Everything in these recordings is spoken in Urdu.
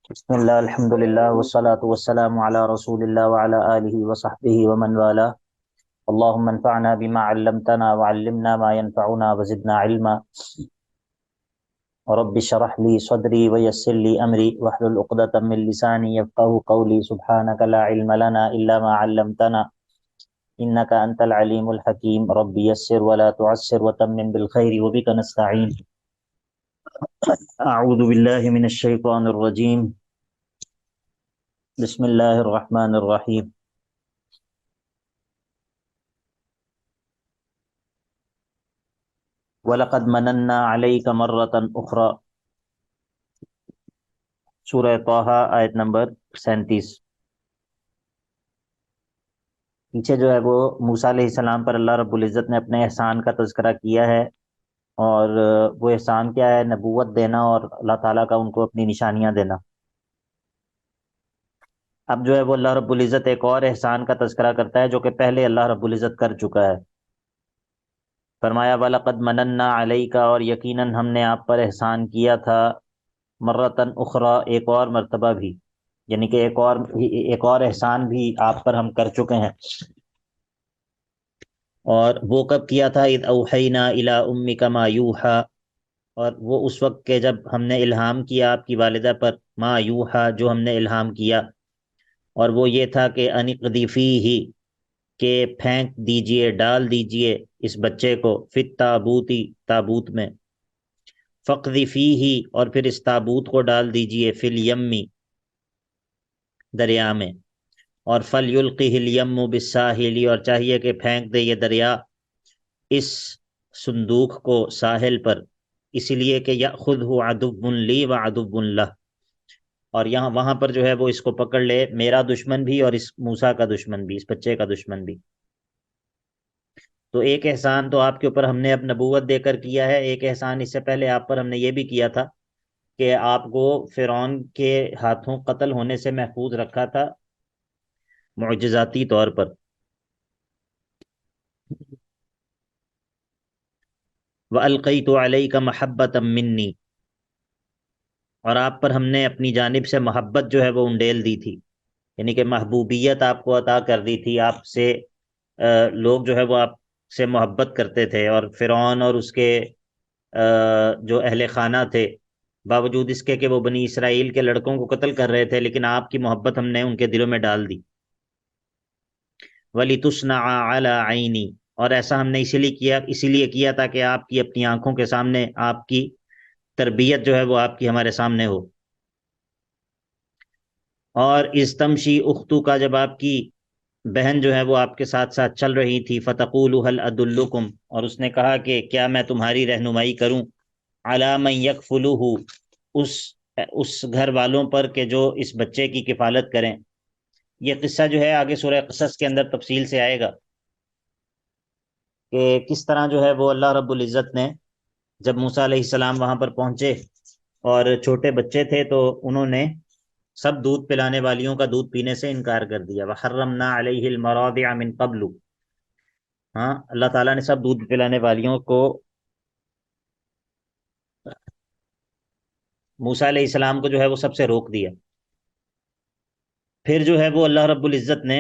بسم الله الحمد لله والصلاة والسلام على رسول الله وعلى آله وصحبه ومن والاه. اللهم انفعنا بما علمتنا وعلمنا ما ينفعنا وزدنا علما. رب اشرح لي صدري ويسر لي أمري واحلل عقدة من لساني يفقهوا قولي. سبحانك لا علم لنا إلا ما علمتنا إنك أنت العليم الحكيم. رب يسر ولا تعسر وتمم بالخير وبك نستعين. أعوذ بالله من الشيطان الرجيم. بسم الله الرحمن الرحيم. وَلَقَدْ مَنَنَّا عَلَيْكَ مَرَّةً أُخْرَى، سورہ طٰہٰ آیت نمبر 37۔ پیچھے جو ہے وہ موسیٰ علیہ السلام پر اللہ رب العزت نے اپنے احسان کا تذکرہ کیا ہے، اور وہ احسان کیا ہے؟ نبوت دینا اور اللہ تعالیٰ کا ان کو اپنی نشانیاں دینا۔ اب جو ہے وہ اللہ رب العزت ایک اور احسان کا تذکرہ کرتا ہے جو کہ پہلے اللہ رب العزت کر چکا ہے۔ فرمایا وَلَقَدْ مَنَنَّا عَلَيْكَ، اور یقیناً ہم نے آپ پر احسان کیا تھا، مرتن اخرى، ایک اور مرتبہ بھی، یعنی کہ ایک اور احسان بھی آپ پر ہم کر چکے ہیں۔ اور وہ کب کیا تھا؟ اذ اوحینا الی امک ما یوحی، اور وہ اس وقت کہ جب ہم نے الہام کیا آپ کی والدہ پر، ما یوحی، جو ہم نے الہام کیا، اور وہ یہ تھا کہ ان اقذفیہ، کہ پھینک دیجئے، ڈال دیجئے اس بچے کو، فی التابوتی، تابوت میں، فاقذفیہ، اور پھر اس تابوت کو ڈال دیجئے، فی الیمی، دریا میں، اور فلیلقہ الیم بالساحل، اور چاہیے کہ پھینک دے یہ دریا اس صندوق کو ساحل پر، اس لیے کہ یأخذہ عدو لی وعدو لہ، اور یہاں وہاں پر جو ہے وہ اس کو پکڑ لے، میرا دشمن بھی اور اس موسیٰ کا دشمن بھی، اس بچے کا دشمن بھی۔ تو ایک احسان تو آپ کے اوپر ہم نے اب نبوت دے کر کیا ہے، ایک احسان اس سے پہلے آپ پر ہم نے یہ بھی کیا تھا کہ آپ کو فرعون کے ہاتھوں قتل ہونے سے محفوظ رکھا تھا معجزاتی طور پر۔ وَأَلْقَيْتُ عَلَيْكَ مَحَبَّةً مِّنِّي، اور آپ پر ہم نے اپنی جانب سے محبت جو ہے وہ انڈیل دی تھی، یعنی کہ محبوبیت آپ کو عطا کر دی تھی، آپ سے لوگ جو ہے وہ آپ سے محبت کرتے تھے، اور فرعون اور اس کے جو اہل خانہ تھے، باوجود اس کے کہ وہ بنی اسرائیل کے لڑکوں کو قتل کر رہے تھے، لیکن آپ کی محبت ہم نے ان کے دلوں میں ڈال دی۔ وَلِتُصْنَعَ عَلَى عَيْنِي، اور ایسا ہم نے اسی لیے کیا تھا کہ آپ کی اپنی آنکھوں کے سامنے آپ کی تربیت جو ہے وہ آپ کی ہمارے سامنے ہو۔ اور استمشی اختو کا، جب آپ کی بہن جو ہے وہ آپ کے ساتھ ساتھ چل رہی تھی، فتقول هل ادلکم، اور اس نے کہا کہ کیا میں تمہاری رہنمائی کروں، علی من یکفلہ، اس اس گھر والوں پر کہ جو اس بچے کی کفالت کریں۔ یہ قصہ جو ہے آگے سورہ قصص کے اندر تفصیل سے آئے گا کہ کس طرح جو ہے وہ اللہ رب العزت نے، جب موسیٰ علیہ السلام وہاں پر پہنچے اور چھوٹے بچے تھے تو انہوں نے سب دودھ پلانے والیوں کا دودھ پینے سے انکار کر دیا۔ وحرمنا علیہ المراضع من قبل، ہاں، اللہ تعالیٰ نے سب دودھ پلانے والیوں کو، موسیٰ علیہ السلام کو جو ہے وہ سب سے روک دیا۔ پھر جو ہے وہ اللہ رب العزت نے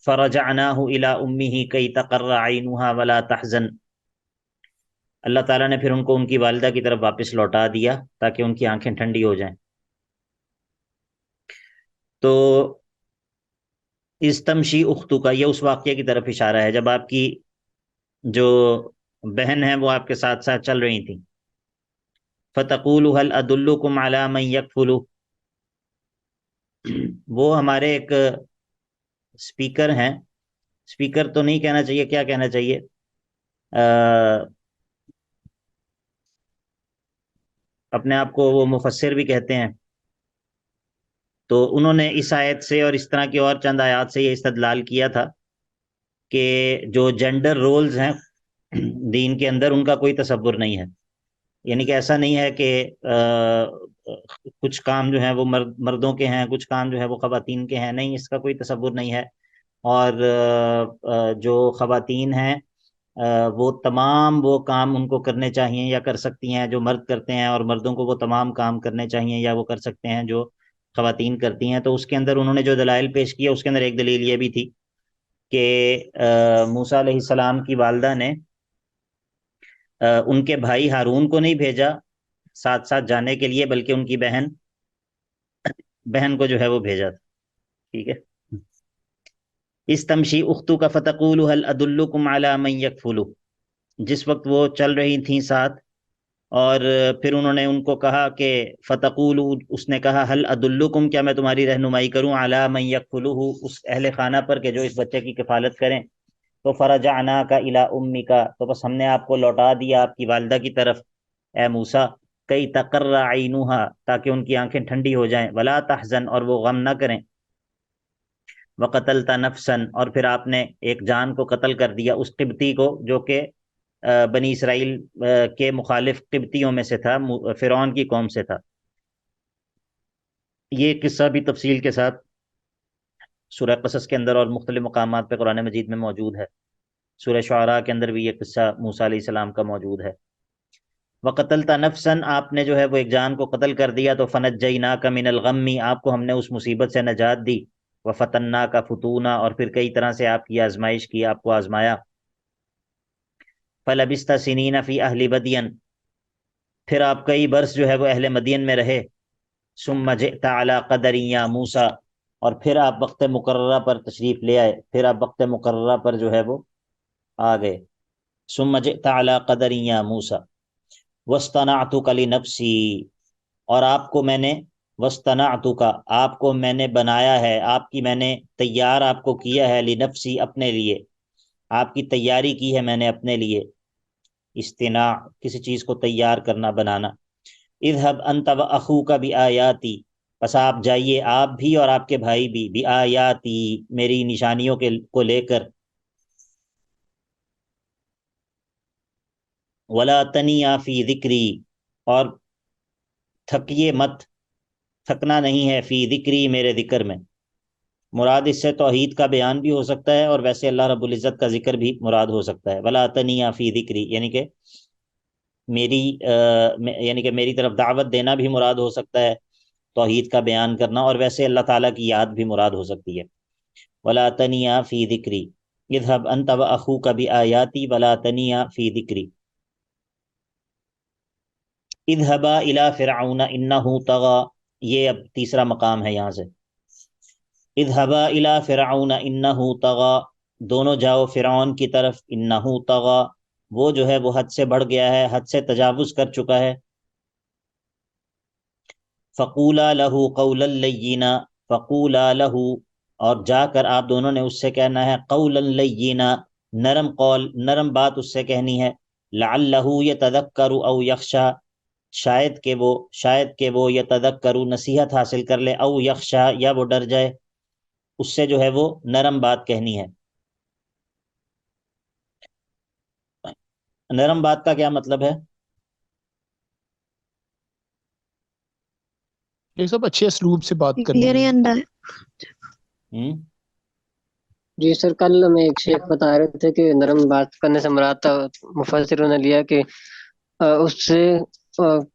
فرجعناہ الی امہ کی تقر عینہا ولا تحزن، اللہ تعالیٰ نے پھر ان کو ان کی والدہ کی طرف واپس لوٹا دیا تاکہ ان کی آنکھیں ٹھنڈی ہو جائیں۔ تو استمشی اختو کا یہ اس واقعے کی طرف اشارہ ہے جب آپ کی جو بہن ہیں وہ آپ کے ساتھ ساتھ چل رہی تھیں۔ فتقول هل ادلکم علی من یکفلہ، وہ ہمارے ایک اسپیکر ہیں، اسپیکر تو نہیں کہنا چاہیے، کیا کہنا چاہیے، اپنے آپ کو وہ مفسر بھی کہتے ہیں۔ تو انہوں نے اس آیت سے اور اس طرح کی اور چند آیات سے یہ استدلال کیا تھا کہ جو جینڈر رولز ہیں دین کے اندر، ان کا کوئی تصور نہیں ہے، یعنی کہ ایسا نہیں ہے کہ کچھ کام جو ہیں وہ مردوں کے ہیں، کچھ کام جو ہے وہ خواتین کے ہیں، نہیں، اس کا کوئی تصور نہیں ہے۔ اور جو خواتین ہیں وہ تمام وہ کام ان کو کرنے چاہیے یا کر سکتی ہیں جو مرد کرتے ہیں، اور مردوں کو وہ تمام کام کرنے چاہیے یا وہ کر سکتے ہیں جو خواتین کرتی ہیں. تو اس کے اندر انہوں نے جو دلائل پیش کیا اس کے اندر ایک دلیل یہ بھی تھی کہ موسیٰ علیہ السلام کی والدہ نے ان کے بھائی ہارون کو نہیں بھیجا ساتھ ساتھ جانے کے لیے، بلکہ ان کی بہن کو جو ہے وہ بھیجا تھا. ٹھیک ہے. استمشی اختو کا فتقول هل ادلکم علی من یکفلو، جس وقت وہ چل رہی تھیں ساتھ، اور پھر انہوں نے ان کو کہا کہ فتقول، اس نے کہا حل ادلکم، کیا میں تمہاری رہنمائی کروں، علی من یکفلہ، اس اہل خانہ پر کہ جو اس بچے کی کفالت کریں. تو فرجعناک الی امک، تو بس ہم نے آپ کو لوٹا دیا آپ کی والدہ کی طرف اے موسیٰ، کئی تقر عینھا، تاکہ ان کی آنکھیں ٹھنڈی ہو جائیں، ولا تحزن، اور وہ غم نہ کریں، وقتلت نفسا، اور پھر آپ نے ایک جان کو قتل کر دیا، اس قبطی کو جو کہ بنی اسرائیل کے مخالف قبطیوں میں سے تھا، فرعون کی قوم سے تھا. یہ قصہ بھی تفصیل کے ساتھ سورہ قصص کے اندر اور مختلف مقامات پہ قرآن مجید میں موجود ہے. سورہ شعراء کے اندر بھی یہ قصہ موسیٰ علیہ السلام کا موجود ہے. وقتلت نفسا، آپ نے جو ہے وہ ایک جان کو قتل کر دیا، تو فنجیناک من الغم، آپ کو ہم نے اس مصیبت سے نجات دی، وفتناک فتونا، اور پھر کئی طرح سے آپ کی آزمائش کی، آپ کو آزمایا. فلبثت سنین فی اہل مدین، پھر آپ کئی برس جو ہے وہ اہل مدین میں رہے. ثم جئت علی قدر یا موسیٰ، اور پھر آپ وقت مقررہ پر تشریف لے آئے، پھر آپ وقت مقررہ پر جو ہے وہ آ گئے. ثم جئت علی قدر یا موسیٰ واصطنعتک لنفسی، اور آپ کو میں نے، واصطنعتک، آپ کو میں نے بنایا ہے، آپ کی میں نے تیار آپ کو کیا ہے، لنفسی، اپنے لیے، آپ کی تیاری کی ہے میں نے اپنے لیے. اصطناع کسی چیز کو تیار کرنا، بنانا. اذهب انت واخوک بآیاتی، پس آپ جائیے آپ بھی اور آپ کے بھائی بھی، بآیاتی، میری نشانیوں کے کو لے کر. ولا تنیا فی ذکری، اور تھکیے مت، تھکنا نہیں ہے، فی ذکری، میرے ذکر میں. مراد اس سے توحید کا بیان بھی ہو سکتا ہے، اور ویسے اللہ رب العزت کا ذکر بھی مراد ہو سکتا ہے. ولا تنیا فی ذکری، یعنی کہ میری یعنی کہ میری طرف دعوت دینا بھی مراد ہو سکتا ہے، توحید کا بیان کرنا، اور ویسے اللہ تعالیٰ کی یاد بھی مراد ہو سکتی ہے. ولا تنیا فی ذکری اذهب انت واخوک بآیاتی ولا تنیا فی ذکری. اذهبا الی فرعون انہ طغی، یہ اب تیسرا مقام ہے یہاں سے. اذهبا الی فرعون انہ طغی، دونوں جاؤ فرعون کی طرف، انہ طغی، وہ جو ہے وہ حد سے بڑھ گیا ہے، حد سے تجاوز کر چکا ہے. فقولا لہو قولا لینا، فقولا لہو، اور جا کر آپ دونوں نے اس سے کہنا ہے، قولا لینا، نرم قول، نرم بات اس سے کہنی ہے. لعلہ یتذکر او یخشی، شاید کہ وہ یتذکر، نصیحت حاصل کر لے، او یخشی، یا وہ ڈر جائے. اس سے جو ہے وہ نرم بات کہنی ہے. نرم بات کا کیا مطلب ہے؟ یہ سب اچھے اسلوب سے بات کرنی یعنی ہے. انداز. جی سر، کل ہمیں ایک شیخ بتا رہے تھے کہ نرم بات کرنے سے مراد تھا، مفسروں نے لیا کہ اس سے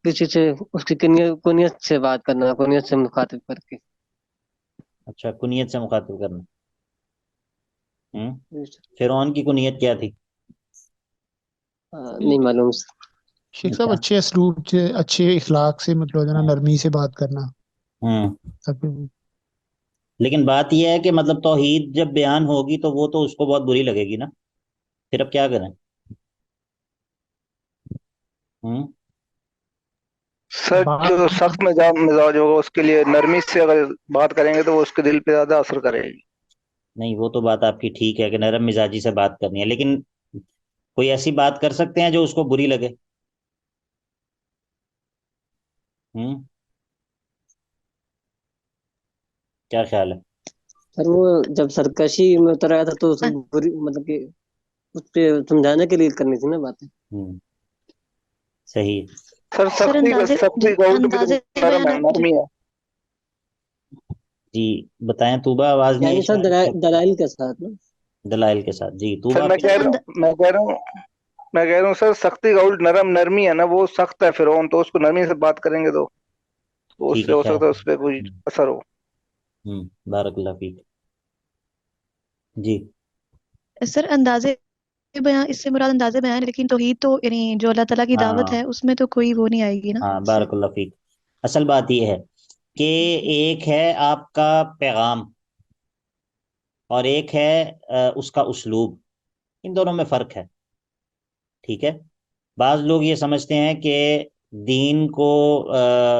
کسی سے اس کی کنیت سے بات کرنا، کنیت سے مخاطب کر کے. اچھا، کنیت سے مخاطب کرنا. فرعون کی کنیت کیا تھی؟ نہیں معلوم سر. شیخ صاحب اچھے اسلوب سے، اچھے اخلاق سے، مطلب نا نرمی سے بات کرنا. لیکن بات یہ ہے کہ مطلب توحید جب بیان ہوگی تو وہ تو اس کو بہت بری لگے گی نا، پھر اب کیا کریں؟ سر جو سخت مزاج ہوگا اس کے لیے نرمی سے اگر بات کریں گے تو وہ اس کے دل پہ زیادہ اثر کرے گی. نہیں، وہ تو بات آپ کی ٹھیک ہے کہ نرم مزاجی سے بات کرنی ہے، لیکن کوئی ایسی بات کر سکتے ہیں جو اس کو بری لگے؟ کیا خیال ہے؟ سر وہ جب سرکشی میں اتر آیا تھا تو مطلب کہ اس پہ سمجھانے کے لیے کرنی تھی نا باتیں. صحیح. سر سختی نرمی ہے. جی بتائیں طوبہ، آواز نہیں یعنی سر آئی. دلائل کے ساتھ نا. دلائل کے ساتھ. جی تو سر آپ میں کہہ رہا ہوں سر، سختی کا الٹ نرمی ہے نا، وہ سخت ہے فرعون، تو اس کو نرمی سے بات کریں گے تو اس ٹھیک سے ہے، ہو خیر. سکتا ہے اس پہ کوئی اثر ہو. بارک اللہ فیک. جی سر اندازے بیان، اس سے مراد اندازے بیان ہے، لیکن توحید تو یعنی جو اللہ تعالیٰ کی دعوت ہاں ہے اس میں تو کوئی وہ نہیں آئے گی نا ہاں، اس سے. بارک اللہ فیک. اصل بات یہ ہے کہ ایک ہے آپ کا پیغام اور ایک ہے اس کا اسلوب. ان دونوں میں فرق ہے. ٹھیک ہے. بعض لوگ یہ سمجھتے ہیں کہ دین کو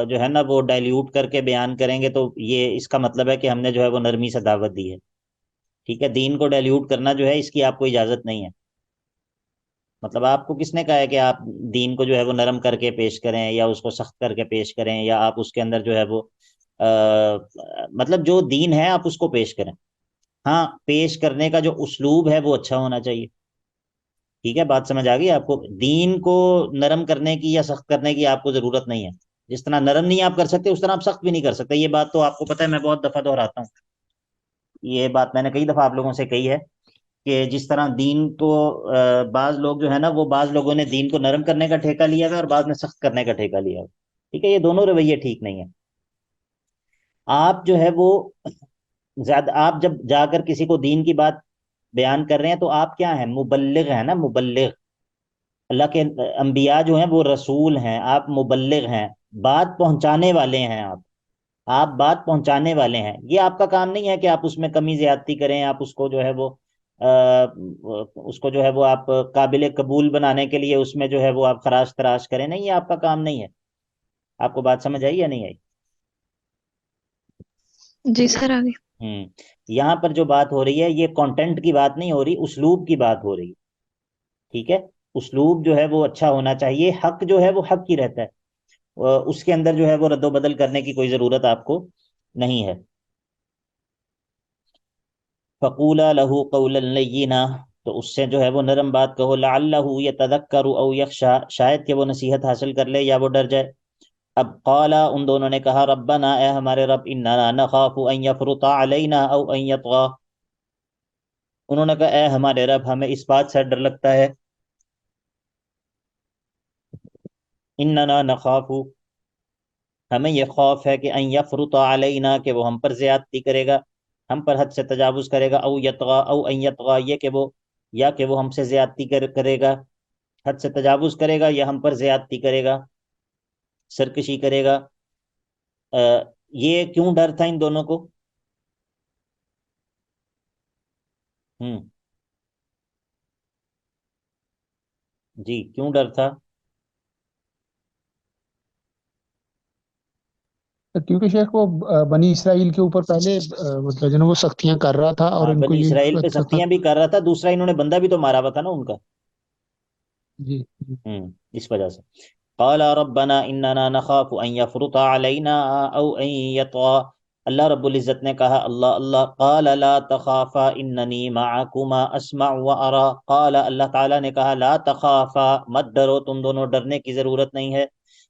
جو ہے نا وہ ڈائلیوٹ کر کے بیان کریں گے تو یہ اس کا مطلب ہے کہ ہم نے جو ہے وہ نرمی سے دعوت دی ہے. ٹھیک ہے. دین کو ڈائلیوٹ کرنا جو ہے اس کی آپ کو اجازت نہیں ہے. مطلب آپ کو کس نے کہا ہے کہ آپ دین کو جو ہے وہ نرم کر کے پیش کریں یا اس کو سخت کر کے پیش کریں یا آپ اس کے اندر جو ہے وہ مطلب جو دین ہے آپ اس کو پیش کریں. ہاں، پیش کرنے کا جو اسلوب ہے وہ اچھا ہونا چاہیے. ٹھیک ہے. بات سمجھ آ گئی آپ کو؟ دین کو نرم کرنے کی یا سخت کرنے کی آپ کو ضرورت نہیں ہے. جس طرح نرم نہیں آپ کر سکتے اس طرح آپ سخت بھی نہیں کر سکتے. یہ بات تو آپ کو پتہ ہے، میں بہت دفعہ دہراتا ہوں. یہ بات میں نے کئی دفعہ آپ لوگوں سے کہی ہے کہ جس طرح دین کو بعض لوگ جو ہے نا وہ بعض لوگوں نے دین کو نرم کرنے کا ٹھیکہ لیا ہوا اور بعض نے سخت کرنے کا ٹھیکہ لیا ہوا. ٹھیک ہے. یہ دونوں رویے ٹھیک نہیں ہیں. آپ جو ہے وہ زیادہ، آپ جب جا کر کسی کو دین کی بات بیان کر رہے ہیں تو آپ کیا ہیں؟ مبلغ ہیں نا، مبلغ. اللہ کے انبیاء جو ہیں وہ رسول ہیں، آپ مبلغ ہیں، بات پہنچانے والے ہیں. آپ بات پہنچانے والے ہیں. یہ آپ کا کام نہیں ہے کہ آپ اس میں کمی زیادتی کریں، آپ اس کو جو ہے وہ اس کو جو ہے وہ آپ قابل قبول بنانے کے لیے اس میں جو ہے وہ آپ خراش تراش کریں. نہیں، یہ آپ کا کام نہیں ہے. آپ کو بات سمجھ آئی یا نہیں آئی؟ جی سر آگے. یہاں پر جو بات ہو رہی ہے یہ کانٹینٹ کی بات نہیں ہو رہی، اسلوب کی بات ہو رہی ہے. ٹھیک ہے. اسلوب جو ہے وہ اچھا ہونا چاہیے. حق جو ہے وہ حق ہی رہتا ہے، اس کے اندر جو ہے وہ رد و بدل کرنے کی کوئی ضرورت آپ کو نہیں ہے. فقولا لہو قولا لینا، تو اس سے جو ہے وہ نرم بات کہو. لعلہ یتذکر او یخشی، شاید کہ وہ نصیحت حاصل کر لے یا وہ ڈر جائے. اب قالا، ان دونوں نے کہا، ربنا، اے ہمارے رب، اننا نخاف ان یفرط علینا او ان یطغى، انہوں نے کہا اے ہمارے رب ہمیں اس بات سے ڈر لگتا ہے، اننا نخاف، ہمیں یہ خوف ہے کہ ان یفرط علینا، کہ وہ ہم پر زیادتی کرے گا، ہم پر حد سے تجاوز کرے گا. او یطغى، او ان یطغى، یہ کہ وہ، یا کہ وہ ہم سے زیادتی کرے گا، حد سے تجاوز کرے گا یا ہم پر زیادتی کرے گا، سرکشی کرے گا. یہ کیوں ڈر تھا ان دونوں کو؟ جی کیوں ڈر تھا؟ کیونکہ شیخ وہ بنی اسرائیل کے اوپر پہلے مطلب جو نا وہ سختیاں کر رہا تھا اور ہاں، ان کو بنی یہ اسرائیل پہ لگتا تھا. سختیاں بھی کر رہا تھا، دوسرا انہوں نے بندہ بھی تو مارا ہوا تھا نا ان کا. جی جی. اس وجہ سے. قال ربنا اننا نخاف ان يفرط علينا او ان يطغى، اللہ رب العزت نے کہا، اللہ اللہ، قال لا تخافا اننی معکما اسمع وارى، قال، اللہ تعالیٰ نے کہا، لا تخافا، مت ڈرو، تم دونوں ڈرنے کی ضرورت نہیں ہے.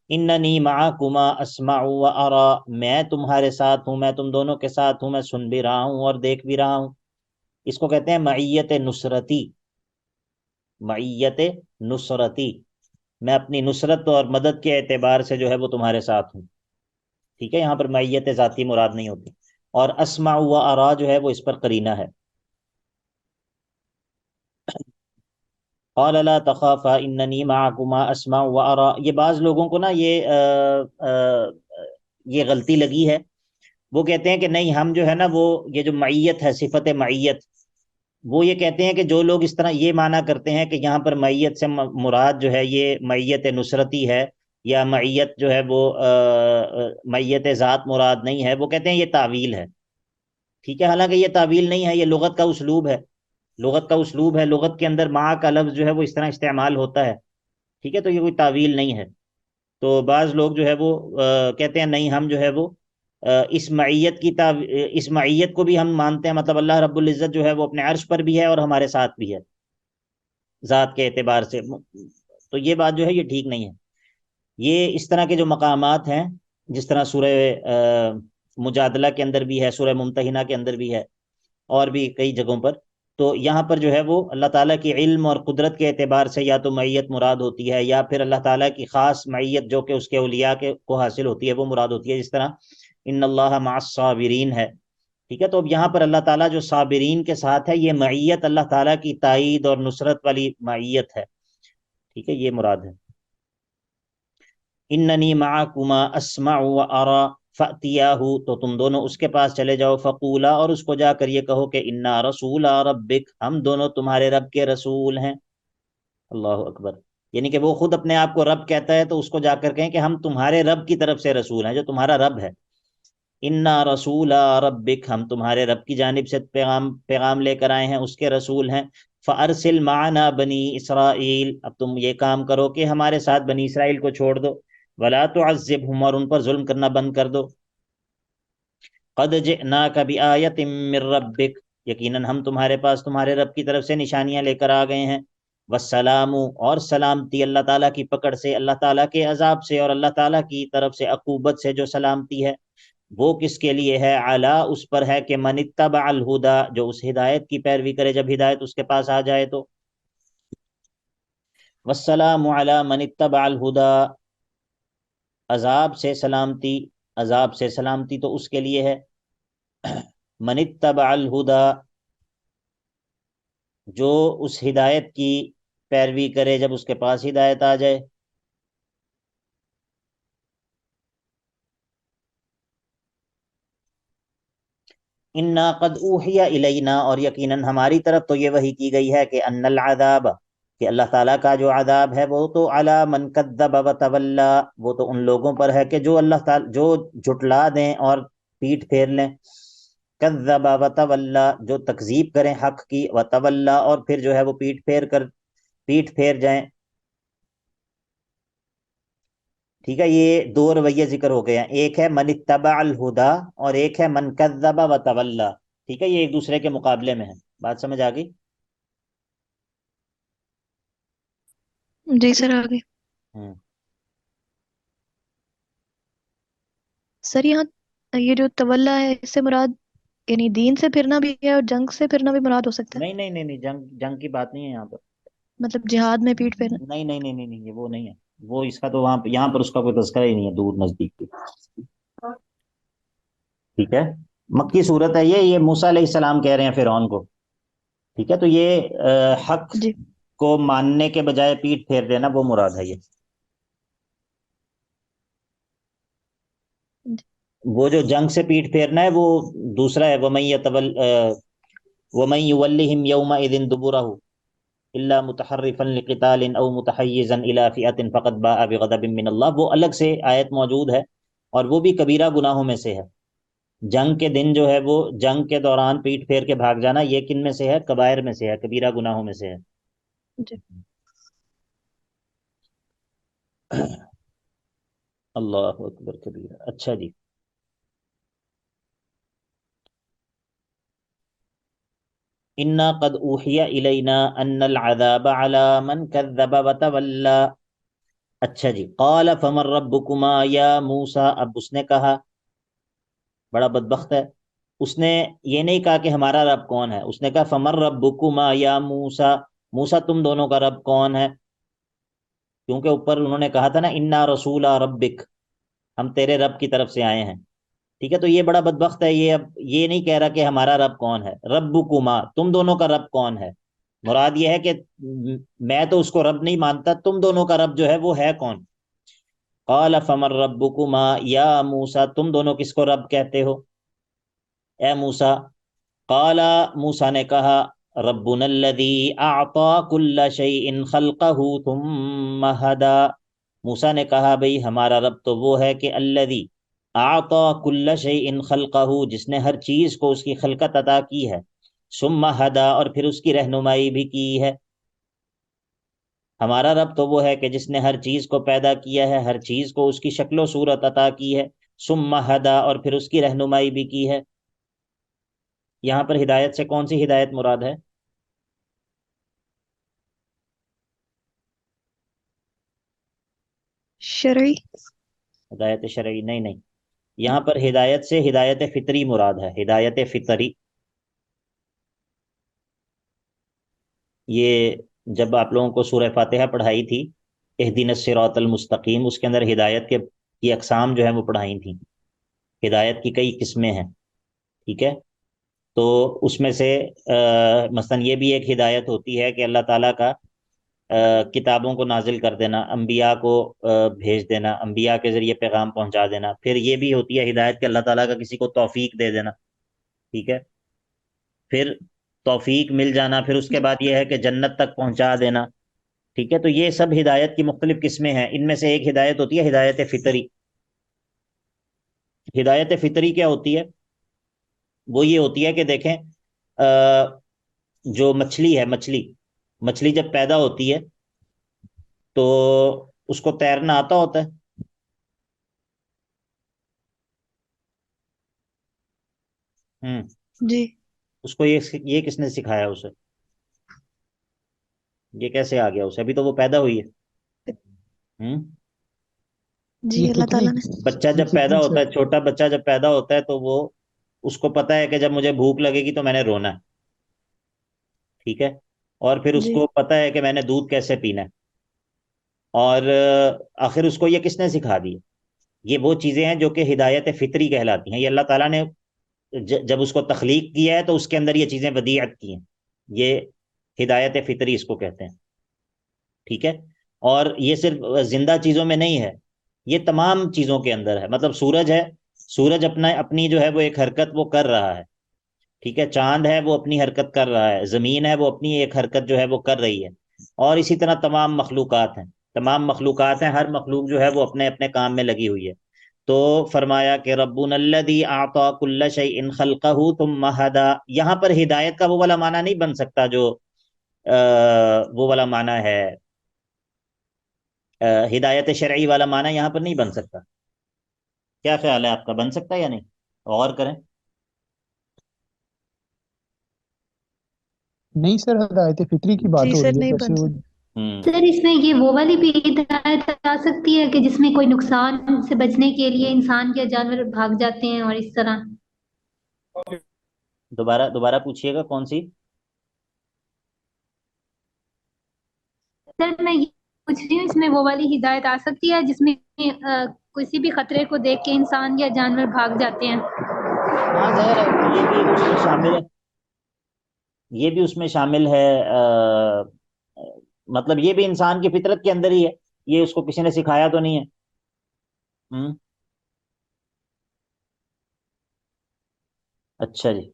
اننی معکما اسمع وارى، میں تمہارے ساتھ ہوں، میں تم دونوں کے ساتھ ہوں، میں سن بھی رہا ہوں اور دیکھ بھی رہا ہوں. اس کو کہتے ہیں معیت نصرتی. معیت نصرتی، میں اپنی نصرت اور مدد کے اعتبار سے جو ہے وہ تمہارے ساتھ ہوں. ٹھیک ہے. یہاں پر معیت ذاتی مراد نہیں ہوتی. اور اسمع و ارا جو ہے وہ اس پر قرینہ ہے. قال لا تخافا اننی معکما اسمع و ارا، یہ بعض لوگوں کو نا یہ غلطی لگی ہے. وہ کہتے ہیں کہ نہیں، ہم جو ہے نا وہ یہ جو معیت ہے، صفت معیت، وہ یہ کہتے ہیں کہ جو لوگ اس طرح یہ معنی کرتے ہیں کہ یہاں پر معیت سے مراد جو ہے یہ معیت نصرتی ہے یا معیت جو ہے وہ معیت ذات مراد نہیں ہے، وہ کہتے ہیں یہ تعویل ہے. ٹھیک ہے. حالانکہ یہ تعویل نہیں ہے، یہ لغت کا اسلوب ہے. لغت کا اسلوب ہے. لغت کے اندر مع کا لفظ جو ہے وہ اس طرح استعمال ہوتا ہے. ٹھیک ہے. تو یہ کوئی تعویل نہیں ہے. تو بعض لوگ جو ہے وہ کہتے ہیں نہیں، ہم جو ہے وہ اس معیت کی اس معیت کو بھی ہم مانتے ہیں، مطلب اللہ رب العزت جو ہے وہ اپنے عرش پر بھی ہے اور ہمارے ساتھ بھی ہے ذات کے اعتبار سے. تو یہ بات جو ہے یہ ٹھیک نہیں ہے. یہ اس طرح کے جو مقامات ہیں، جس طرح سورہ مجادلہ کے اندر بھی ہے، سورہ ممتحنہ کے اندر بھی ہے، اور بھی کئی جگہوں پر، تو یہاں پر جو ہے وہ اللہ تعالیٰ کی علم اور قدرت کے اعتبار سے یا تو معیت مراد ہوتی ہے، یا پھر اللہ تعالیٰ کی خاص معیت جو کہ اس کے اولیاء کے کو حاصل ہوتی ہے وہ مراد ہوتی ہے، جس طرح ان اللہ مع الصابرین ہے، ٹھیک ہے۔ تو اب یہاں پر اللہ تعالیٰ جو صابرین کے ساتھ ہے، یہ معیت اللہ تعالیٰ کی تائید اور نصرت والی معیت ہے، ٹھیک ہے، یہ مراد ہے۔ اننی معکما اسمع و ارا فاتیاہ، تو تم دونوں اس کے پاس چلے جاؤ، فقولا، اور اس کو جا کر یہ کہو کہ انا رسول ربک، ہم دونوں تمہارے رب کے رسول ہیں۔ اللہ اکبر، یعنی کہ وہ خود اپنے آپ کو رب کہتا ہے تو اس کو جا کر کہیں کہ ہم تمہارے رب کی طرف سے رسول ہیں، جو تمہارا رب ہے۔ انا رسول ربک، ہم تمہارے رب کی جانب سے پیغام لے کر آئے ہیں، اس کے رسول ہیں۔ فارسل معنا بنی اسرائیل، اب تم یہ کام کرو کہ ہمارے ساتھ بنی اسرائیل کو چھوڑ دو، ولا تعذبہم، اور ان پر ظلم کرنا بند کر دو۔ قد جئناک بآیۃ من ربک، یقیناً ہم تمہارے پاس تمہارے رب کی طرف سے نشانیاں لے کر آ گئے ہیں۔ والسلام، اور سلامتی اللہ تعالیٰ کی پکڑ سے، اللہ تعالیٰ کے عذاب سے اور اللہ تعالیٰ کی طرف سے عقوبت سے جو سلامتی ہے وہ کس کے لیے ہے؟ علی، اس پر ہے کہ من اتبع الہدا، جو اس ہدایت کی پیروی کرے جب ہدایت اس کے پاس آ جائے تو۔ والسلام علی من اتبع الہدا، عذاب سے سلامتی، عذاب سے سلامتی تو اس کے لیے ہے من اتبع الہدا، جو اس ہدایت کی پیروی کرے جب اس کے پاس ہدایت آ جائے۔ انا قد اوحی الینا، اور یقیناً ہماری طرف تو یہ وحی کی گئی ہے کہ ان العذاب، کہ اللہ تعالیٰ کا جو عذاب ہے وہ تو علی من کذب وتولی، وہ تو ان لوگوں پر ہے کہ جو اللہ تعالیٰ جو جھٹلا دیں اور پیٹ پھیر لیں، کذب وتولی، جو تکذیب کریں حق کی، وتولی، اور پھر جو ہے وہ پیٹ پھیر جائیں، ٹھیک ہے۔ یہ دو رویے ذکر ہو گئے ہیں، ایک ہے من اتبع الہدا اور ایک ہے من کذب وتولی، ٹھیک ہے، یہ ایک دوسرے کے مقابلے میں ہے، بات سمجھ آ گئی؟ جی سر آگے۔ ہوں۔ سر یہاں یہ جو تولا ہے اس سے مراد یعنی دین سے پھرنا بھی ہے اور جنگ سے پھرنا بھی مراد ہو سکتا ہے؟ نہیں نہیں نہیں نہیں، جنگ کی بات نہیں ہے یہاں پر، مطلب جہاد میں پیٹ پھیرنا؟ نہیں نہیں نہیں نہیں نہیں، یہ وہ نہیں ہے، وہ اس کا تو وہاں یہاں پر اس کا کوئی تذکرہ ہی نہیں ہے دور نزدیک کی، ٹھیک ہے۔ مکی صورت ہے یہ موسیٰ علیہ السلام کہہ رہے ہیں فرعون کو، ٹھیک ہے، تو یہ حق جی کو ماننے کے بجائے پیٹ پھیر دینا وہ مراد ہے یہ۔ وہ جو جنگ سے پیٹ پھیرنا ہے وہ دوسرا ہے، وَمَن يُوَلِّهِمْ يَوْمَئِذٍ دُبُرَهُ إِلَّا مُتَحَرِّفًا لِقِتَالٍ أَوْ مُتَحَيِّزًا إِلَىٰ فِئَةٍ فَقَدْ بَاءَ بِغَضَبٍ مِّنَ اللَّهِ، وہ الگ سے آیت موجود ہے اور وہ بھی کبیرہ گناہوں میں سے ہے۔ جنگ کے دن جو ہے وہ جنگ کے دوران پیٹ پھیر کے بھاگ جانا، یہ کن میں سے ہے؟ کبائر میں سے ہے، کبیرہ گناہوں میں سے ہے۔ جی اللہ اکبر کبیرہ، اچھا جی۔ انا قد اوحی الینا ان العذاب علی من کذب وتولی، اچھا جی۔ قال فمن ربکما یا موسیٰ، اب اس نے کہا، بڑا بدبخت ہے، اس نے یہ نہیں کہا کہ ہمارا رب کون ہے، اس نے کہا فمن ربکما یا موسیٰ، موسیٰ تم دونوں کا رب کون ہے، کیونکہ اوپر انہوں نے کہا تھا نا انا رسول ربک، ہم تیرے رب کی طرف سے آئے ہیں، ٹھیک ہے۔ تو یہ بڑا بدبخت ہے، یہ اب یہ نہیں کہہ رہا کہ ہمارا رب کون ہے، ربکما، تم دونوں کا رب کون ہے، مراد یہ ہے کہ میں تو اس کو رب نہیں مانتا، تم دونوں کا رب جو ہے وہ ہے کون۔ قال فمن ربکما یا موسیٰ، تم دونوں کس کو رب کہتے ہو اے موسیٰ؟ قال، موسیٰ نے کہا، ربنا الذی اعطى کل شیء خلقہ ثم ہدی، موسیٰ نے کہا بھئی ہمارا رب تو وہ ہے کہ الذی اعطى کل شیء خلقہ، جس نے ہر چیز کو اس کی خلقت عطا کی ہے، ثم ہدی، اور پھر اس کی رہنمائی بھی کی ہے۔ ہمارا رب تو وہ ہے کہ جس نے ہر چیز کو پیدا کیا ہے، ہر چیز کو اس کی شکل و صورت عطا کی ہے، ثم ہدی، اور پھر اس کی رہنمائی بھی کی ہے۔ یہاں پر ہدایت سے کون سی ہدایت مراد ہے؟ شرعی؟ ہدایت شرعی نہیں نہیں، یہاں پر ہدایت سے ہدایت فطری مراد ہے، ہدایت فطری، یہ جب آپ لوگوں کو سورہ فاتحہ پڑھائی تھی، اہدنا الصراط المستقیم، اس کے اندر ہدایت کے کی اقسام جو ہیں وہ پڑھائی تھیں. ہدایت کی کئی قسمیں ہیں، ٹھیک ہے. تو اس میں سے مثلا یہ بھی ایک ہدایت ہوتی ہے کہ اللہ تعالیٰ کا کتابوں کو نازل کر دینا، انبیاء کو بھیج دینا، انبیاء کے ذریعے پیغام پہنچا دینا. پھر یہ بھی ہوتی ہے ہدایت کہ اللہ تعالیٰ کا کسی کو توفیق دے دینا، ٹھیک ہے. پھر توفیق مل جانا، پھر اس کے بعد یہ ہے کہ جنت تک پہنچا دینا، ٹھیک ہے. تو یہ سب ہدایت کی مختلف قسمیں ہیں. ان میں سے ایک ہدایت ہوتی ہے ہدایت فطری. ہدایت فطری کیا ہوتی ہے؟ وہ یہ ہوتی ہے کہ دیکھیں جو مچھلی ہے، مچھلی جب پیدا ہوتی ہے تو اس کو تیرنا آتا ہوتا ہے. جی اس کو یہ کس نے سکھایا اسے؟ یہ کیسے آ گیا اسے؟ ابھی تو وہ پیدا ہوئی ہے. جی یہ اللہ فطری تعالیٰ نے. بچہ یہ جب پیدا فطری ہوتا سر. ہے، چھوٹا بچہ جب پیدا ہوتا ہے تو وہ اس کو پتا ہے کہ جب مجھے بھوک لگے گی تو میں نے رونا ہے، ٹھیک ہے. اور پھر اس جی کو پتا ہے کہ میں نے دودھ کیسے پینا ہے. اور آخر اس کو یہ کس نے سکھا دی؟ یہ وہ چیزیں ہیں جو کہ ہدایت فطری کہلاتی ہیں. یہ اللہ تعالیٰ نے جب اس کو تخلیق کیا ہے تو اس کے اندر یہ چیزیں ودیعت کی ہیں. یہ ہدایت فطری اس کو کہتے ہیں، ٹھیک ہے. اور یہ صرف زندہ چیزوں میں نہیں ہے، یہ تمام چیزوں کے اندر ہے. مطلب سورج ہے، سورج اپنی جو ہے وہ ایک حرکت وہ کر رہا ہے، ٹھیک ہے. چاند ہے وہ اپنی حرکت کر رہا ہے، زمین ہے وہ اپنی ایک حرکت جو ہے وہ کر رہی ہے. اور اسی طرح تمام مخلوقات ہیں، ہر مخلوق جو ہے وہ اپنے اپنے کام میں لگی ہوئی ہے. تو فرمایا کہ ربنا الذی اعطى كل شيء خلقه ثم هدى. یہاں پر ہدایت کا وہ والا معنی نہیں بن سکتا جو وہ والا معنی ہے، ہدایت شرعی والا معنی یہاں پر نہیں بن سکتا. کیا خیال ہے آپ کا؟ بن سکتا ہے یا نہیں؟ غور کریں. نہیں سر، ہدایت فطری کی بات جی ہو سر رہی ہے، نہیں جیسے بن وہ. سکتا. سر اس میں یہ وہ والی بھی ہدایت آ سکتی ہے کہ جس میں کوئی نقصان سے بچنے کے لیے انسان یا جانور بھاگ جاتے ہیں اور اس طرح. دوبارہ پوچھیے گا کون سی؟ سر میں یہ پوچھ رہی ہوں اس میں وہ والی ہدایت آ سکتی ہے جس میں کسی بھی خطرے کو دیکھ کے انسان یا جانور بھاگ جاتے ہیں. ہاں ظاہر ہے یہ بھی اس میں شامل ہے، یہ بھی اس میں شامل ہے. مطلب یہ بھی انسان کی فطرت کے اندر ہی ہے، یہ اس کو کسی نے سکھایا تو نہیں ہے. اچھا جی.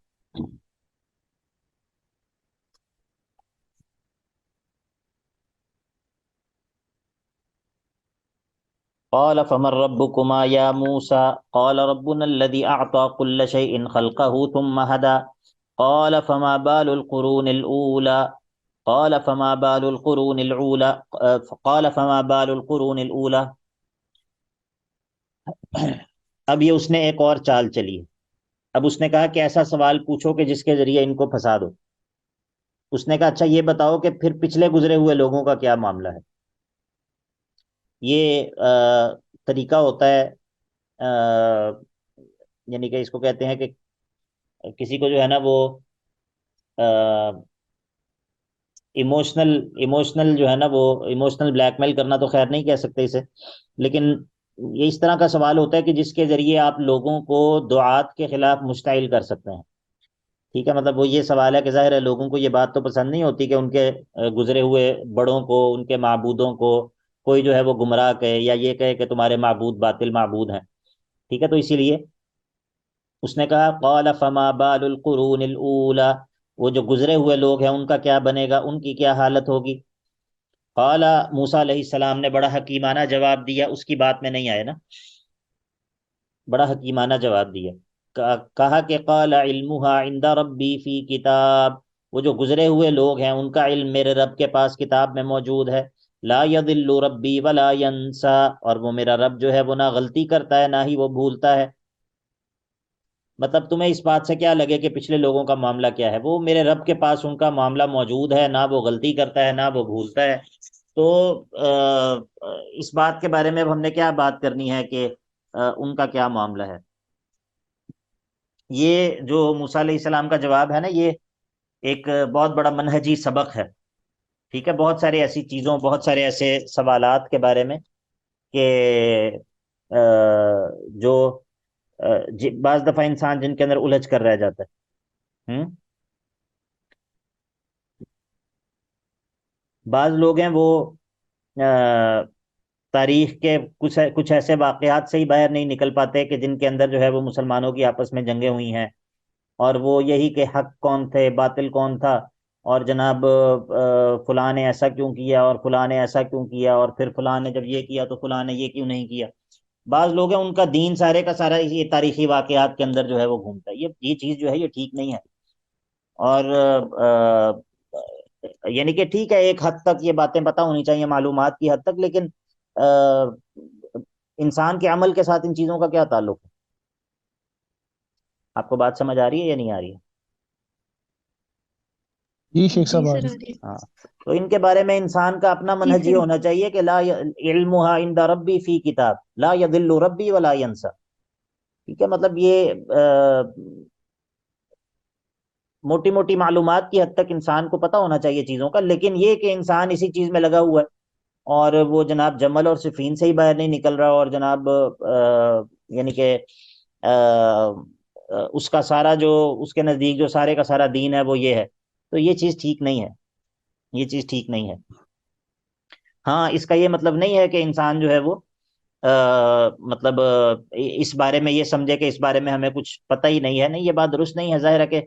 قال فمن ربكما يا موسى قال ربنا الذي أعطى كل شيء خلقه ثم هدى قال فما بال القرون الأولى قال فما بال القرون الأولى قال فما بال القرون الأولى. اب یہ اس نے ایک اور چال چلی ہے. اب اس نے کہا کہ ایسا سوال پوچھو کہ جس کے ذریعے ان کو پھنسا دو. اس نے کہا اچھا یہ بتاؤ کہ پھر پچھلے گزرے ہوئے لوگوں کا کیا معاملہ ہے. یہ طریقہ ہوتا ہے، یعنی کہ اس کو کہتے ہیں کہ کسی کو جو ہے نا وہ ایموشنل جو ہے نا وہ ایموشنل بلیک میل کرنا تو خیر نہیں کہہ سکتے اسے، لیکن یہ اس طرح کا سوال ہوتا ہے کہ جس کے ذریعے آپ لوگوں کو دعات کے خلاف مشتعل کر سکتے ہیں، ٹھیک ہے. مطلب وہ یہ سوال ہے کہ ظاہر ہے لوگوں کو یہ بات تو پسند نہیں ہوتی کہ ان کے گزرے ہوئے بڑوں کو، ان کے معبودوں کو کوئی جو ہے وہ گمراہ کہے یا یہ کہے کہ تمہارے معبود باطل معبود ہیں، ٹھیک ہے. تو اسی لیے اس نے کہا قال فما بال القرون الاولى، وہ جو گزرے ہوئے لوگ ہیں ان کا کیا بنے گا، ان کی کیا حالت ہوگی. قال موسیٰ علیہ السلام نے بڑا حکیمانہ جواب دیا. اس کی بات میں نہیں آئے نا، بڑا حکیمانہ جواب دیا. کہا کہ قال علمها عند ربی فی کتاب، وہ جو گزرے ہوئے لوگ ہیں ان کا علم میرے رب کے پاس کتاب میں موجود ہے. لا یضل ربی ولا ینسا، اور وہ میرا رب جو ہے وہ نہ غلطی کرتا ہے نہ ہی وہ بھولتا ہے. مطلب تمہیں اس بات سے کیا لگے کہ پچھلے لوگوں کا معاملہ کیا ہے، وہ میرے رب کے پاس ان کا معاملہ موجود ہے، نہ وہ غلطی کرتا ہے نہ وہ بھولتا ہے. تو اس بات کے بارے میں اب ہم نے کیا بات کرنی ہے کہ ان کا کیا معاملہ ہے. یہ جو موسیٰ علیہ السلام کا جواب ہے نا، یہ ایک بہت بڑا منہجی سبق ہے ٹھیک ہے، بہت سارے ایسی چیزوں، بہت سارے ایسے سوالات کے بارے میں کہ جو بعض دفعہ انسان جن کے اندر الجھ کر رہ جاتا ہے۔ بعض لوگ ہیں وہ تاریخ کے کچھ ایسے واقعات سے ہی باہر نہیں نکل پاتے کہ جن کے اندر جو ہے وہ مسلمانوں کی آپس میں جنگیں ہوئی ہیں، اور وہ یہی کہ حق کون تھے، باطل کون تھا، اور جناب فلاں نے ایسا کیوں کیا اور فلاں نے ایسا کیوں کیا، اور پھر فلاں نے جب یہ کیا تو فلاں نے یہ کیوں نہیں کیا۔ بعض لوگ ہیں ان کا دین سارے کا سارا یہ تاریخی واقعات کے اندر جو ہے وہ گھومتا ہے، یہ چیز جو ہے یہ ٹھیک نہیں ہے۔ اور یعنی کہ ٹھیک ہے ایک حد تک یہ باتیں پتہ ہونی چاہیے معلومات کی حد تک، لیکن انسان کے عمل کے ساتھ ان چیزوں کا کیا تعلق ہے؟ آپ کو بات سمجھ آ رہی ہے یا نہیں آ رہی ہے؟ جی شیخ جی صاحب آ سر رہی آ رہی ہے۔ ہاں، تو ان کے بارے میں انسان کا اپنا جی منہج یہ سر۔ ہونا چاہیے کہ لا علمها عند ربی فی کتاب لا یضل ربی ولا ینسا۔ ٹھیک ہے، مطلب یہ موٹی موٹی معلومات کی حد تک انسان کو پتہ ہونا چاہیے چیزوں کا، لیکن یہ کہ انسان اسی چیز میں لگا ہوا ہے اور وہ جناب جمل اور صفین سے ہی باہر نہیں نکل رہا، اور جناب یعنی کہ اس کا سارا جو اس کے نزدیک جو سارے کا سارا دین ہے وہ یہ ہے، تو یہ چیز ٹھیک نہیں ہے، یہ چیز ٹھیک نہیں ہے۔ ہاں، اس کا یہ مطلب نہیں ہے کہ انسان جو ہے وہ مطلب اس بارے میں یہ سمجھے کہ اس بارے میں ہمیں کچھ پتہ ہی نہیں ہے، نہیں، یہ بات درست نہیں ہے۔ ظاہر ہے کہ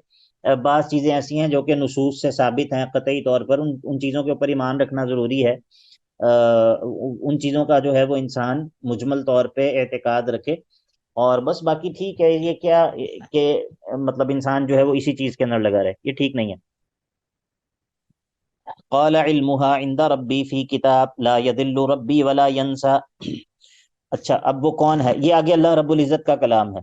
بعض چیزیں ایسی ہیں جو کہ نصوص سے ثابت ہیں قطعی طور پر، ان چیزوں کے اوپر ایمان رکھنا ضروری ہے، ان چیزوں کا جو ہے وہ انسان مجمل طور پہ اعتقاد رکھے، اور بس باقی ٹھیک ہے۔ یہ کیا کہ مطلب انسان جو ہے وہ اسی چیز کے اندر لگا رہے، یہ ٹھیک نہیں ہے۔ قال علمها عند ربی فی کتاب لا یضل ربی ولا ینسا۔ اچھا، اب وہ کون ہے؟ یہ آگے اللہ رب العزت کا کلام ہے،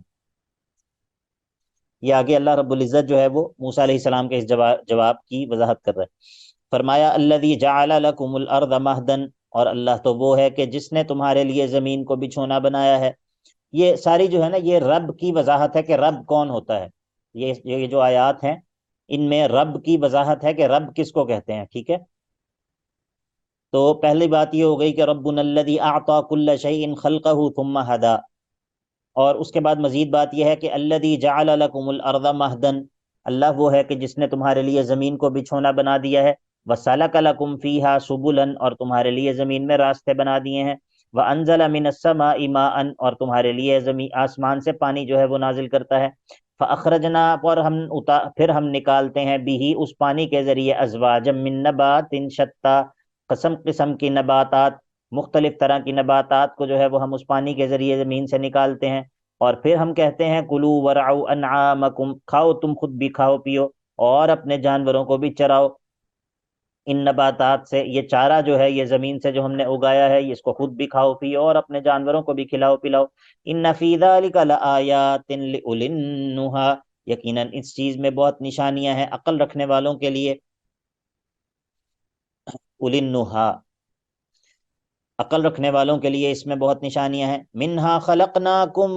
یہ آگے اللہ رب العزت جو ہے وہ موسیٰ علیہ السلام کے اس جواب کی وضاحت کر رہا ہے۔ فرمایا الذی جعل لکم الارض مہدا، اور اللہ تو وہ ہے کہ جس نے تمہارے لیے زمین کو بچھونا بنایا ہے۔ یہ ساری جو ہے نا یہ رب کی وضاحت ہے کہ رب کون ہوتا ہے، یہ جو آیات ہیں ان میں رب کی وضاحت ہے کہ رب کس کو کہتے ہیں، ٹھیک ہے۔ تو پہلی بات یہ ہو گئی کہ ربنا الذی اعطى كل شيء خلقه ثم هدى، اور اس کے بعد مزید بات یہ ہے کہ الذی جعل لکم الارض مہدا، اللہ وہ ہے کہ جس نے تمہارے لیے زمین کو بچھونا بنا دیا ہے، وسلک لکم فیہا سبلا، اور تمہارے لیے زمین میں راستے بنا دیے ہیں، وانزل من السماء ماء، اور تمہارے لیے آسمان سے پانی جو ہے وہ نازل کرتا ہے، فاخرجنا، پھر ہم نکالتے ہیں بھی اس پانی کے ذریعے ازواجا من نبات شتى، قسم قسم کی نباتات، مختلف طرح کی نباتات کو جو ہے وہ ہم اس پانی کے ذریعے زمین سے نکالتے ہیں، اور پھر ہم کہتے ہیں کلو ورعوا انعامکم، کھاؤ تم خود بھی کھاؤ پیو اور اپنے جانوروں کو بھی چراؤ ان نباتات سے، یہ چارہ جو ہے یہ زمین سے جو ہم نے اگایا ہے اس کو خود بھی کھاؤ پیو اور اپنے جانوروں کو بھی کھلاؤ پلاؤ۔ ان فی ذلک لآیات لأولی النہی، یقیناً اس چیز میں بہت نشانیاں ہیں عقل رکھنے والوں کے لیے۔ اولی النہی، عقل رکھنے والوں کے لیے اس میں بہت نشانیاں ہیں۔ منہا خلقناکم،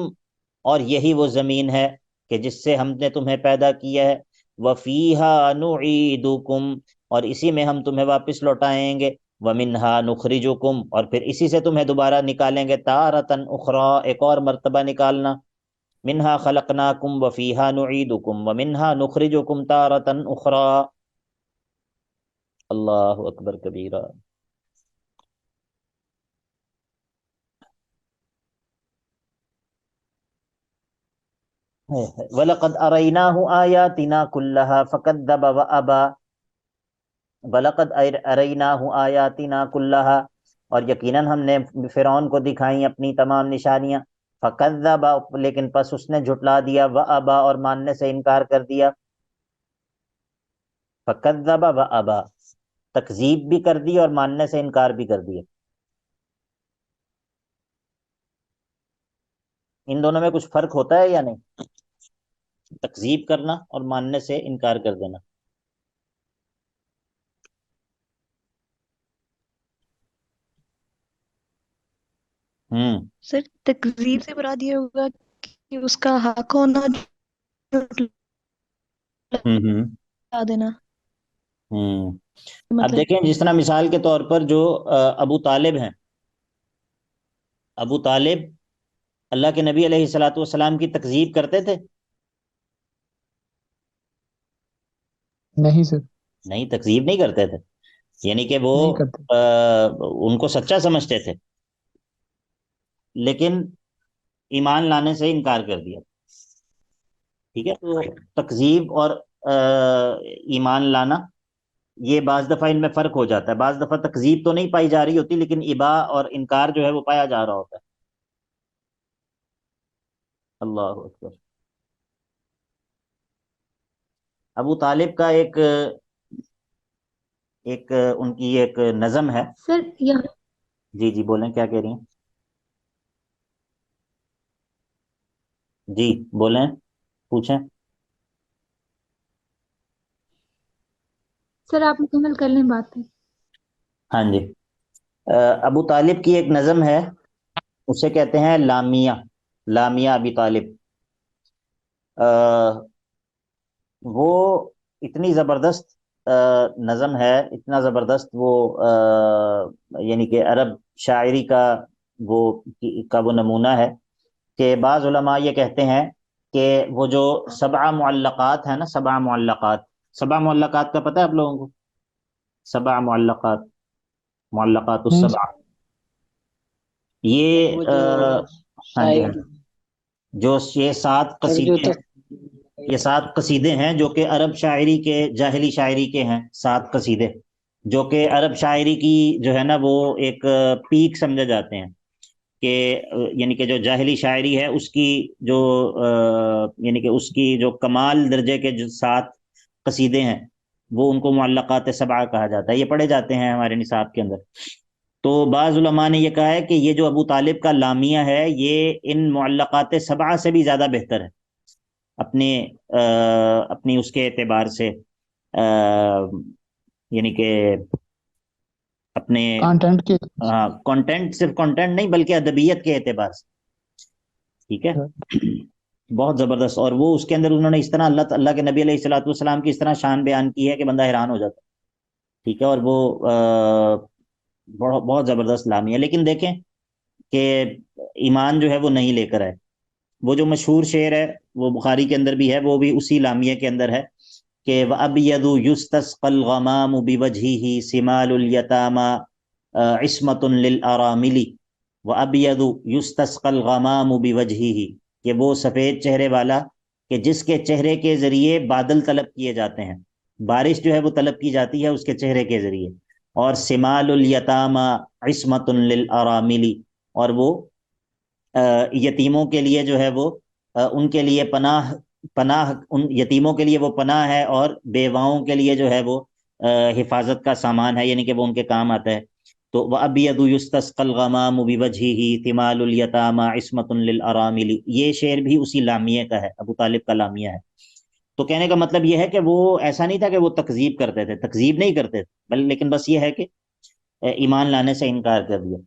اور یہی وہ زمین ہے کہ جس سے ہم نے تمہیں پیدا کیا ہے، وفیہا نعیدکم، اور اسی میں ہم تمہیں واپس لوٹائیں گے، ومنہا نخرجکم، اور پھر اسی سے تمہیں دوبارہ نکالیں گے، تارۃ اخری، ایک اور مرتبہ نکالنا۔ منہا خلقناکم وفیہا نعیدکم ومنہا نخرجکم تارۃ اخری۔ اللہ اکبر کبیرہ۔ وَلَقَدْ أَرَيْنَاهُ آيَاتِنَا كُلَّهَا فَكَذَّبَ وَأَبَى، وَلَقَدْ أَرَيْنَاهُ آيَاتِنَا كُلَّهَا، اور یقیناً ہم نے فرعون کو دکھائیں اپنی تمام نشانیاں، فَكَذَّبَ، لیکن پس اس نے جھٹلا دیا، وَأَبَى، اور ماننے سے انکار کر دیا، فَكَذَّبَ وَأَبَى، تکذیب بھی کر دی اور ماننے سے انکار بھی کر دیا۔ ان دونوں میں کچھ فرق ہوتا ہے یا نہیں؟ تکذیب کرنا اور ماننے سے انکار کر دینا۔ سر تکذیب سے مراد یہ ہوگا کہ اس کا حق ہونا جھٹلا دینا۔ اب مطلب دیکھیں جس طرح مثال کے طور پر جو ابو طالب ہیں، ابو طالب اللہ کے نبی علیہ الصلاۃ والسلام کی تکذیب کرتے تھے؟ نہیں سر، نہیں، تکذیب نہیں کرتے تھے، یعنی کہ وہ نہیں کرتے. ان کو سچا سمجھتے تھے، لیکن ایمان لانے سے انکار کر دیا. ٹھیک ہے، تو تکذیب اور ایمان لانا یہ بعض دفعہ ان میں فرق ہو جاتا ہے. بعض دفعہ تکذیب تو نہیں پائی جا رہی ہوتی، لیکن ابا اور انکار جو ہے وہ پایا جا رہا ہوتا ہے. اللہ اکبر. ابو طالب کا ایک ان کی ایک نظم ہے. سر یہاں جی جی بولیں، کیا کہہ رہی ہیں؟ جی بولیں، پوچھیں. سر آپ مکمل کر لیں بات. ہاں جی. ابو طالب کی ایک نظم ہے، اسے کہتے ہیں لامیہ، لامیہ ابی طالب. وہ اتنی زبردست نظم ہے، اتنا زبردست وہ یعنی کہ عرب شاعری وہ کا وہ نمونہ ہے کہ بعض علماء یہ کہتے ہیں کہ وہ جو 7 معلقات ہیں نا، 7 معلقات، 7 معلقات کا پتہ ہے آپ لوگوں کو؟ 7 معلقات، معلقات نہیں السبع، سر. یہ وہ جو ہاں جی، شاعر جو یہ 7 سر جو قصیدے، یہ 7 قصیدے ہیں جو کہ عرب شاعری کے، جاہلی شاعری کے ہیں. 7 قصیدے جو کہ عرب شاعری کی جو ہے نا وہ ایک پیک سمجھے جاتے ہیں، کہ یعنی کہ جو جاہلی شاعری ہے اس کی جو یعنی کہ اس کی جو کمال درجے کے جو 7 قصیدے ہیں وہ ان کو معلقات 7 کہا جاتا ہے. یہ پڑھے جاتے ہیں ہمارے نصاب کے اندر. تو بعض علماء نے یہ کہا ہے کہ یہ جو ابو طالب کا لامیہ ہے یہ ان معلقات 7 سے بھی زیادہ بہتر ہے، اپنے اپنی اس کے اعتبار سے، یعنی کہ اپنے کانٹینٹ کے. کانٹینٹ، صرف کانٹینٹ نہیں بلکہ ادبیت کے اعتبار سے. ٹھیک ہے، بہت زبردست. اور وہ اس کے اندر انہوں نے اس طرح اللہ کے نبی علیہ الصلوۃ والسلام کی اس طرح شان بیان کی ہے کہ بندہ حیران ہو جاتا ہے. ٹھیک ہے، اور وہ بہت زبردست لامی ہے. لیکن دیکھیں کہ ایمان جو ہے وہ نہیں لے کر آئے. وہ جو مشہور شعر ہے وہ بخاری کے اندر بھی ہے، وہ بھی اسی لامیہ کے اندر ہے کہ وَأَبْيَضُ يُسْتَسْقَى الْغَمَامُ بِوَجْهِهِ سِمَالُ الْيَتَامَى عِصْمَةٌ لِلْأَرَامِلِ. وَأَبْيَضُ يُسْتَسْقَى الْغَمَامُ بِوَجْهِهِ، کہ وہ سفید چہرے والا کہ جس کے چہرے کے ذریعے بادل طلب کیے جاتے ہیں، بارش جو ہے وہ طلب کی جاتی ہے اس کے چہرے کے ذریعے. اور سمال الیتامى عصمۃ للارامل، اور وہ یتیموں کے لیے جو ہے وہ ان کے لیے پناہ ان یتیموں کے لیے وہ پناہ ہے، اور بیواؤں کے لیے جو ہے وہ حفاظت کا سامان ہے، یعنی کہ وہ ان کے کام آتا ہے. تو وَأَبْيَضُ يُسْتَسْقَى الْغَمَامُ بِوَجْهِهِ ثِمَالُ الْيَتَامَى عِصْمَةٌ لِلْأَرَامِلِ. یہ شعر بھی اسی لامیہ کا ہے، ابو طالب کا لامیہ ہے. تو کہنے کا مطلب یہ ہے کہ وہ ایسا نہیں تھا کہ وہ تکذیب کرتے تھے، تکذیب نہیں کرتے تھے، لیکن بس یہ ہے کہ ایمان لانے سے انکار کر دیا.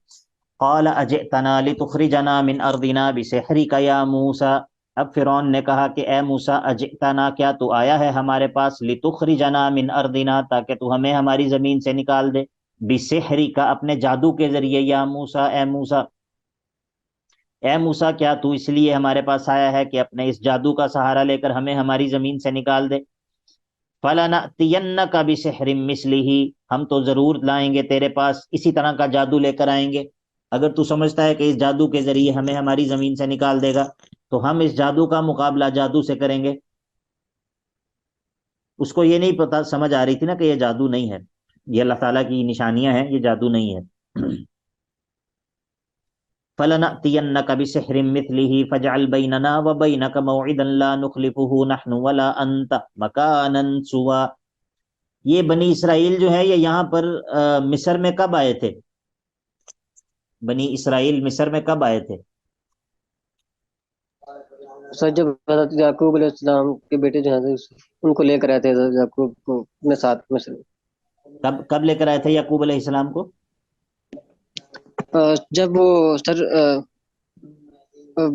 قال اجئتنا لتخرجنا من ارضنا بسحرك یا موسیٰ. اب فرعون نے کہا کہ اے موسیٰ، اجئتنا، کیا تو آیا ہے ہمارے پاس، لتخرجنا من ارضنا، تاکہ تو ہمیں ہماری زمین سے نکال دے، بسحرک، اپنے جادو کے ذریعے، یا موسیٰ، اے موسیٰ، اے موسیٰ کیا تو اس لیے ہمارے پاس آیا ہے کہ اپنے اس جادو کا سہارا لے کر ہمیں ہماری زمین سے نکال دے. فَلَنَأْتِيَنَّكَ بِسِحْرٍ مِثْلِهِ، ہم تو ضرور لائیں گے تیرے پاس، اسی طرح کا جادو لے کر آئیں گے. اگر تو سمجھتا ہے کہ اس جادو کے ذریعے ہمیں ہماری زمین سے نکال دے گا تو ہم اس جادو کا مقابلہ جادو سے کریں گے. اس کو یہ نہیں پتا، سمجھ آ رہی تھی نا کہ یہ جادو نہیں ہے، یہ اللہ تعالیٰ کی نشانیاں ہیں، یہ جادو نہیں ہے. فَلَنَأْتِيَنَّكَ بِسِحْرٍ مِثْلِهِ فَاجْعَلْ بَيْنَنَا وَبَيْنَكَ مَوْعِدًا لَا نُخْلِفُهُ نَحْنُ وَلَا أَنْتَ مَكَانًا سُوًى. یہ بنی اسرائیل جو ہے یہ یہاں پر مصر میں کب آئے تھے؟ بنی اسرائیل مصر میں کب آئے تھے؟ سر جب حضرت یعقوب علیہ السلام کے بیٹے جو ہیں ان کو لے کر آئے تھے حضرت یعقوب کو اپنے ساتھ مصر میں. کب لے کر آئے تھے یعقوب علیہ السلام کو؟ جب وہ سر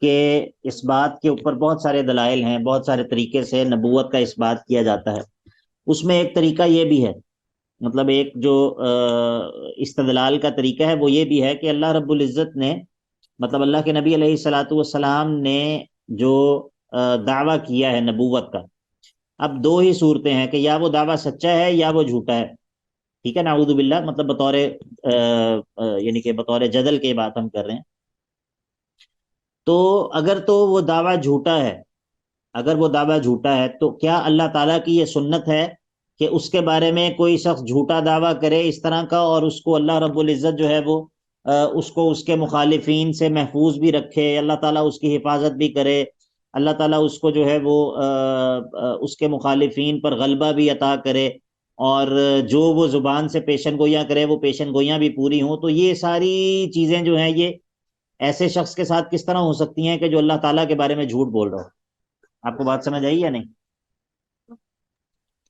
کہ اس بات کے اوپر بہت سارے دلائل ہیں، بہت سارے طریقے سے نبوت کا اس بات کیا جاتا ہے. اس میں ایک طریقہ یہ بھی ہے، مطلب ایک جو استدلال کا طریقہ ہے وہ یہ بھی ہے کہ اللہ رب العزت نے، مطلب اللہ کے نبی علیہ الصلاۃ والسلام نے جو دعویٰ کیا ہے نبوت کا، اب دو ہی صورتیں ہیں کہ یا وہ دعویٰ سچا ہے یا وہ جھوٹا ہے. ٹھیک ہے، نعوذ باللہ، مطلب بطور یعنی کہ بطور جدل کے بات ہم کر رہے ہیں. تو اگر تو وہ دعویٰ جھوٹا ہے، اگر وہ دعویٰ جھوٹا ہے تو کیا اللہ تعالیٰ کی یہ سنت ہے کہ اس کے بارے میں کوئی شخص جھوٹا دعویٰ کرے اس طرح کا، اور اس کو اللہ رب العزت جو ہے وہ اس کو اس کے مخالفین سے محفوظ بھی رکھے، اللہ تعالیٰ اس کی حفاظت بھی کرے، اللہ تعالیٰ اس کو جو ہے وہ اس کے مخالفین پر غلبہ بھی عطا کرے، اور جو وہ زبان سے پیشن گوئیاں کرے وہ پیشن گوئیاں بھی پوری ہوں. تو یہ ساری چیزیں جو ہیں یہ ایسے شخص کے ساتھ کس طرح ہو سکتی ہیں کہ جو اللہ تعالیٰ کے بارے میں جھوٹ بول رہا ہو؟ آپ کو بات سمجھ آئی یا نہیں؟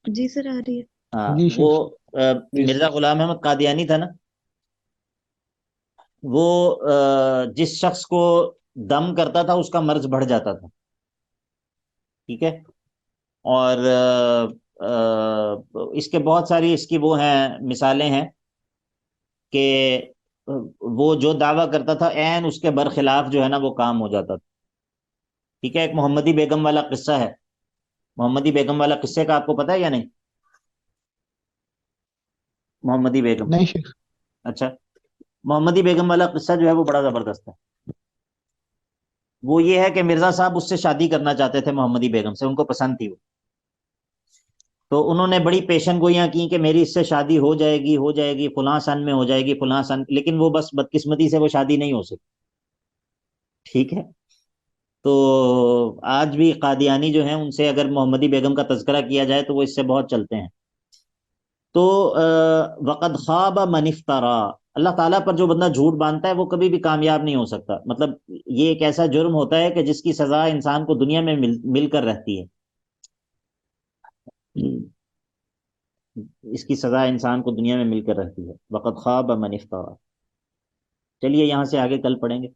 جی سر آ رہی ہے. ہاں، جی وہ جی مرزا غلام احمد قادیانی تھا نا، وہ جس شخص کو دم کرتا تھا اس کا مرض بڑھ جاتا تھا. ٹھیک ہے، اور اس کے بہت ساری اس کی وہ ہیں مثالیں ہیں کہ وہ جو دعویٰ کرتا تھا عین اس کے برخلاف جو ہے نا وہ کام ہو جاتا تھا. ٹھیک ہے، ایک محمدی بیگم والا قصہ ہے. محمدی بیگم والا قصے کا آپ کو پتہ ہے یا نہیں؟ محمدی بیگم، نہیں شیخ. اچھا، محمدی بیگم والا قصہ جو ہے وہ بڑا زبردست ہے. وہ یہ ہے کہ مرزا صاحب اس سے شادی کرنا چاہتے تھے، محمدی بیگم سے، ان کو پسند تھی وہ. تو انہوں نے بڑی پیشن گوئیاں کی کہ میری اس سے شادی ہو جائے گی، ہو جائے گی، فلاں سن میں ہو جائے گی، فلاں سن، لیکن وہ بس بدقسمتی سے وہ شادی نہیں ہو سکی. ٹھیک ہے، تو آج بھی قادیانی جو ہیں ان سے اگر محمدی بیگم کا تذکرہ کیا جائے تو وہ اس سے بہت چلتے ہیں. تو وقد خواب من افترا، اللہ تعالیٰ پر جو بندہ جھوٹ باندھتا ہے وہ کبھی بھی کامیاب نہیں ہو سکتا. مطلب یہ ایک ایسا جرم ہوتا ہے کہ جس کی سزا انسان کو دنیا میں مل کر رہتی ہے. اس کی سزا انسان کو دنیا میں مل کر رہتی ہے. وقد خواب من افترا. چلیے یہاں سے آگے کل پڑھیں گے.